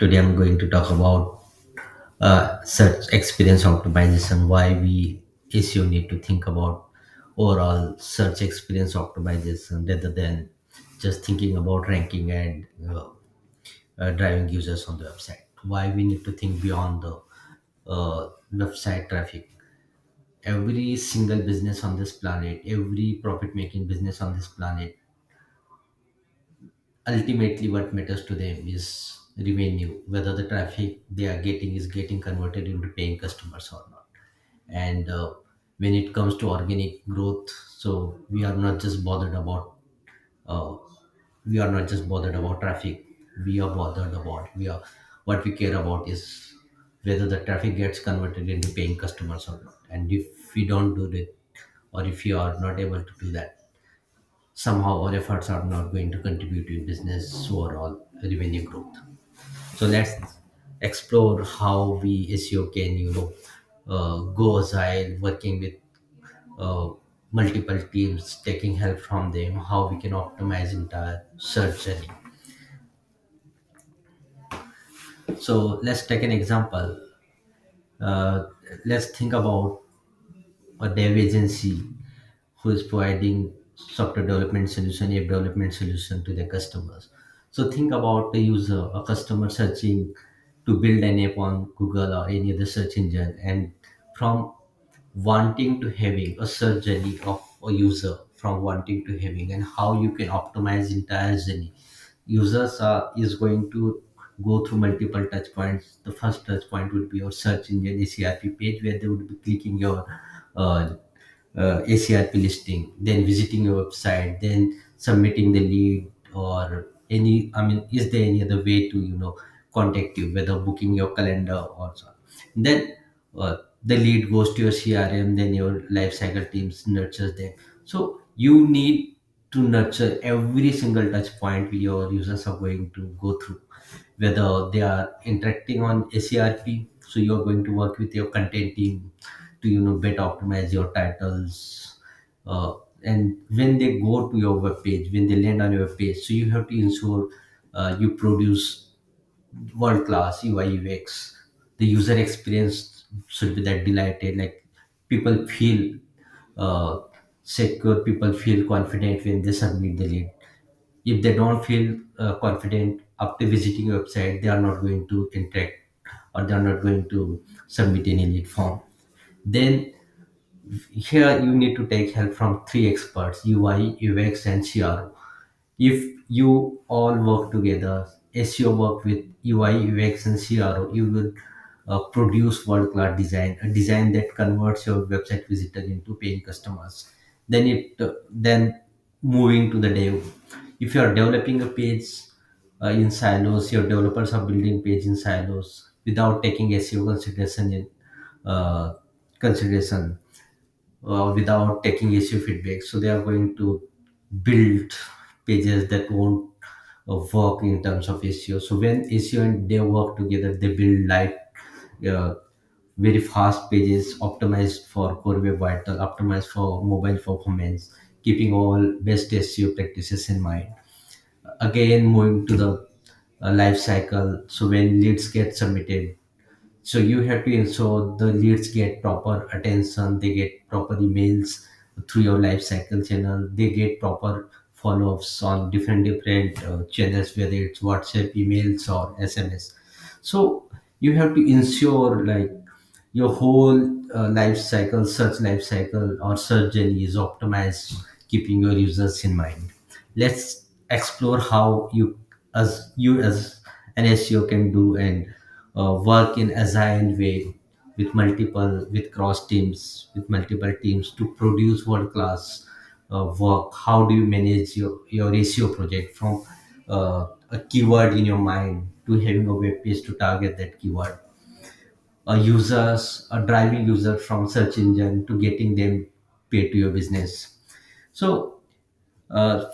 Today I'm going to talk about search experience optimization, why we SEO need to think about overall search experience optimization rather than just thinking about ranking and driving users on the website. Why we need to think beyond the website traffic. Every single business on this planet, every profit making business on this planet, ultimately what matters to them is revenue, whether the traffic they are getting is getting converted into paying customers or not. And when it comes to organic growth, so uh, we are not just bothered about traffic. We are bothered about we are what we care about is whether the traffic gets converted into paying customers or not. And if we don't do that, or if you are not able to do that, somehow our efforts are not going to contribute to business overall revenue growth. So let's explore how we SEO can go agile, working with uh, multiple teams, taking help from them, how we can optimize entire search journey. So let's take an example. Uh, let's think about a dev agency who is providing software development solution, app development solution to their customers. So think about the user, a customer searching to build an app on Google or any other search engine, and from wanting to having a search journey of a user, from wanting to having, and how you can optimize entire journey. Users are is going to go through multiple touch points. The first touch point would be your search engine ACRP page, where they would be clicking your uh, ACRP listing, then visiting your website, then submitting the lead, or any. I mean, is there any other way to contact you, whether booking your calendar or so. Then the lead goes to your CRM, then your life cycle teams nurtures them. So you need to nurture every single touch point your users are going to go through, whether they are interacting on ACRP. So you're going to work with your content team to better optimize your titles. And when they go to your web page, when they land on your web page, so you have to ensure you produce world class UI UX. The user experience should be that delighted. Like people feel uh, secure, people feel confident when they submit the lead. If they don't feel confident after visiting your website, they are not going to interact, or they are not going to submit any lead form. Then here you need to take help from three experts: UI, UX, and CRO. If you all work together, SEO work with UI, UX, and CRO, you will produce world-class design, a design that converts your website visitor into paying customers. Then moving to the dev. If you are developing a page in silos, your developers are building page in silos without taking SEO uh, consideration, without taking issue feedback. So they are going to build pages that won't work in terms of SEO. So when SEO and they work together, they build light, uh, very fast pages optimized for core web vital, optimized for mobile performance, keeping all best SEO practices in mind. Again, moving to the life cycle. So when leads get submitted, so you have to ensure the leads get proper attention, they get proper emails through your life cycle channel, they get proper follow-ups on different channels, whether it's WhatsApp, emails, or SMS. So you have to ensure like your whole life cycle, search life cycle or search journey is optimized, keeping your users in mind. Let's explore how you as an SEO can do and work in agile way with cross teams, with multiple teams to produce world class work. How do you manage your SEO project from a keyword in your mind to having a web page to target that keyword, a driving user from search engine to getting them paid to your business. So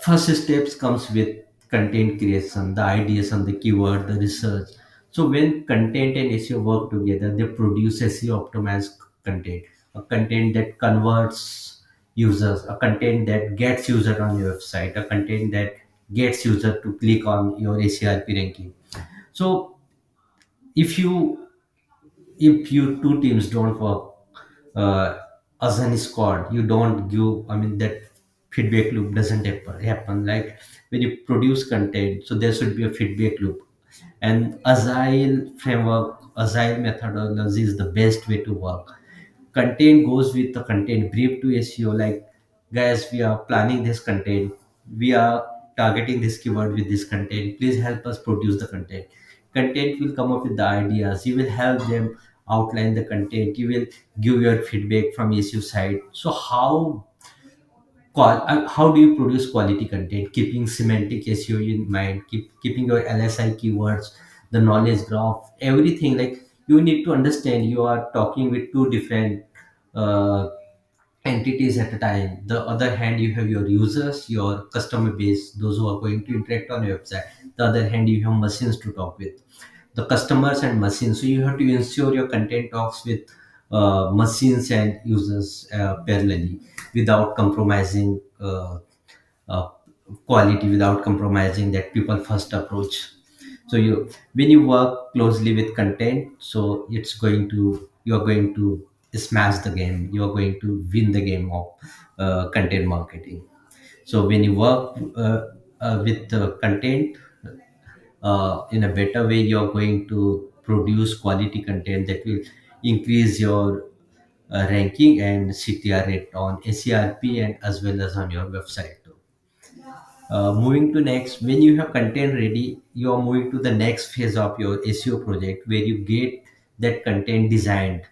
first steps comes with content creation, the ideation, the keyword, the research. So when content and SEO work together, they produce SEO optimized content, a content that converts users, a content that gets user on your website, a content that gets user to click on your ACRP ranking. So if you two teams don't work as an squad, you don't give, I mean, that feedback loop doesn't happen. Like when you produce content, so there should be a feedback loop. And agile framework, agile methodology is the best way to work. Content goes with the content brief to SEO, like, guys, we are planning this content, we are targeting this keyword with this content, please help us produce the content. Content will come up with the ideas, you will help them outline the content, you will give your feedback from SEO side. So how do you produce quality content keeping semantic SEO in mind, keeping your LSI keywords, the knowledge graph, everything. Like, you need to understand you are talking with two different uh, entities at a time. The other hand, you have your users, your customer base, those who are going to interact on your website. The other hand, you have machines to talk with, the customers and machines. So you have to ensure your content talks with machines and users parallelly, without compromising uh, quality, without compromising that people first approach. So when you work closely with content, so you are going to smash the game, you are going to win the game of content marketing. So when you work with content in a better way, you're going to produce quality content that will increase your ranking and CTR rate on ACRP and as well as on your website too. Moving to next, when you have content ready, you are moving to the next phase of your SEO project where you get that content designed.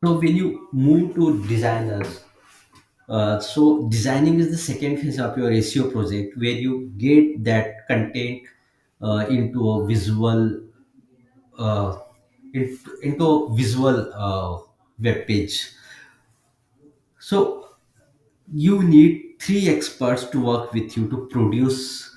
So when you move to designers, so designing is the second phase of your SEO project where you get that content into a visual uh, into a visual web page. So you need three experts to work with you to produce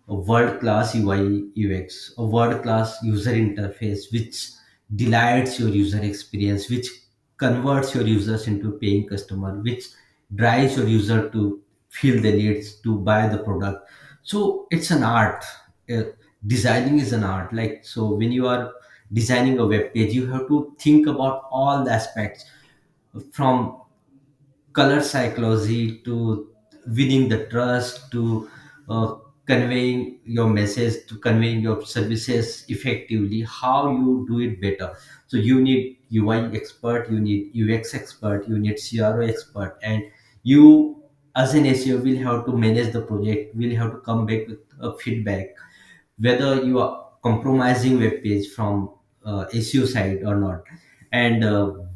a world class UI UX, a world class user interface which delights your user experience, which converts your users into paying customer, which drives your user to feel the needs to buy the product. So it's an art. Uh, Designing is an art. Like, so when you are designing a web page, you have to think about all the aspects, from color psychology to winning the trust to conveying your message, to conveying your services effectively, how you do it better. So you need UI expert, you need UX expert, you need CRO expert, and you as an SEO will have to manage the project, will have to come back with a feedback whether you are compromising web page from SEO side or not. And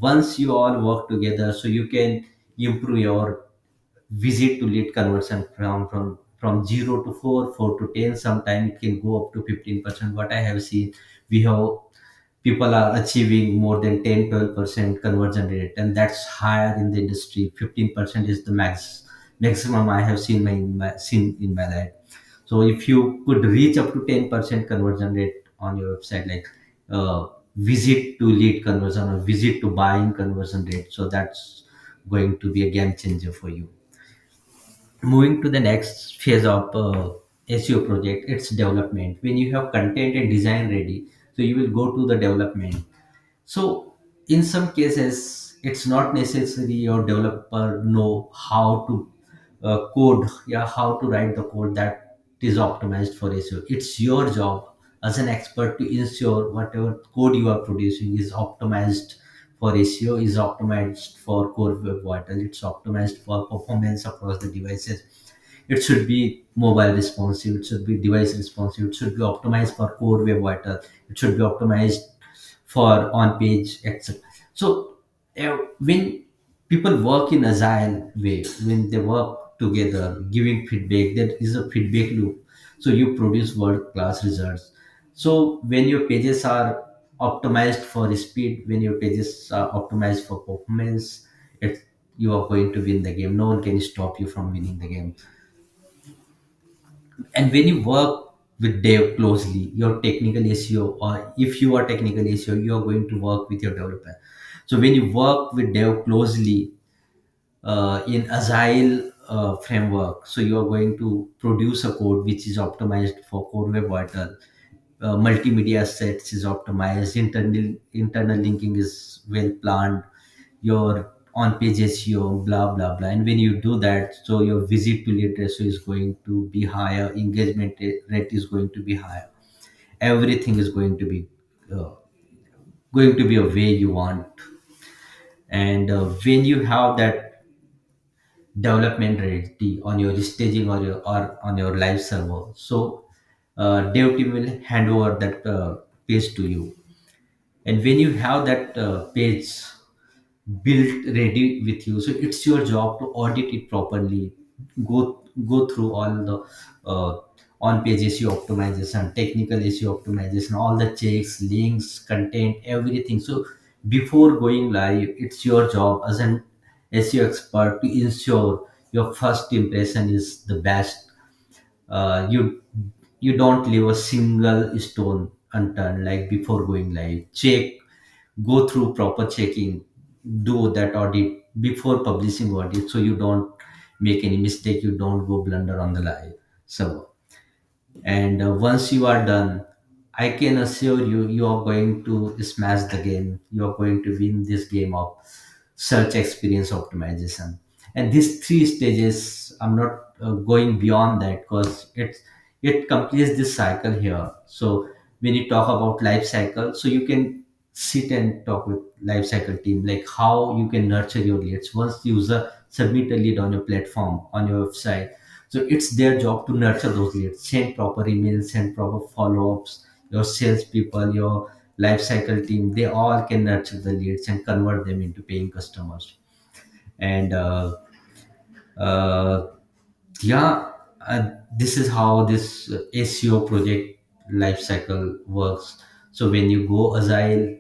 once you all work together, so you can improve your visit to lead conversion from 0 to 4, 4 to 10, sometimes it can go up to 15%. What I have seen, we have people are achieving more than 10-12% conversion rate, and that's higher in the industry. 15% is the maximum I have seen in my life. So if you could reach up to 10% conversion rate on your website, like visit to lead conversion or visit to buying conversion rate, so that's going to be a game changer for you. Moving to the next phase of SEO project, it's development. When you have content and design ready, so you will go to the development. So in some cases, it's not necessary your developer know how to code, yeah, how to write the code that is optimized for SEO. It's your job as an expert to ensure whatever code you are producing is optimized for SEO, is optimized for core web vital, it's optimized for performance across the devices. It should be mobile responsive, it should be device responsive, it should be optimized for core web vital, it should be optimized for on page etc. So when people work in agile way, when they work together giving feedback, there is a feedback loop, so you produce world class results. So when your pages are optimized for speed, when your pages are optimized for performance, it, you are going to win the game. No one can stop you from winning the game. And when you work with dev closely, your technical SEO, or if you are technical SEO, you are going to work with your developer. So when you work with dev closely in agile framework, so you are going to produce a code which is optimized for core web vital. multimedia assets is optimized, internal linking is well planned, your on page SEO, blah blah blah. And when you do that, so your visit to lead ratio is going to be higher, engagement rate is going to be higher, everything is uh, going to be a way you want. And when you have that development ready on your staging or on your live server, so dev team will hand over that page to you. And when you have that page built ready with you, so it's your job to audit it properly, go through all the on page SEO optimization, technical SEO optimization, all the checks, links, content, everything. So before going live, it's your job as an SEO expert to ensure your first impression is the best. You don't leave a single stone unturned. Like before going live, check, go through proper checking, do that audit before publishing audit, so you don't make any mistake, you don't go blunder on the live server. And once you are done, I can assure you, you are going to smash the game, you are going to win this game of search experience optimization. And these three stages, I'm not going beyond that, because it completes this cycle here. So when you talk about life cycle, so you can sit and talk with life cycle team, like how you can nurture your leads. Once the user submit a lead on your platform, on your website, so it's their job to nurture those leads, send proper emails, send proper follow-ups. Your salespeople, your life cycle team, they all can nurture the leads and convert them into paying customers. And uh, yeah, this is how this SEO project life cycle works. So when you go agile,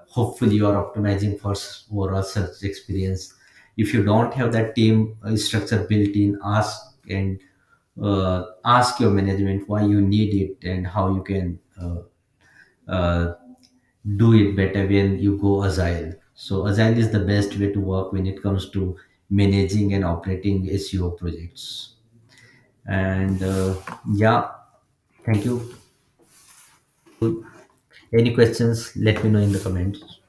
hopefully you are optimizing for overall search experience. If you don't have that team structure built in, ask your management why you need it and how you can uh, do it better when you go agile. So agile is the best way to work when it comes to managing and operating SEO projects. And yeah, thank you. Any questions, let me know in the comments.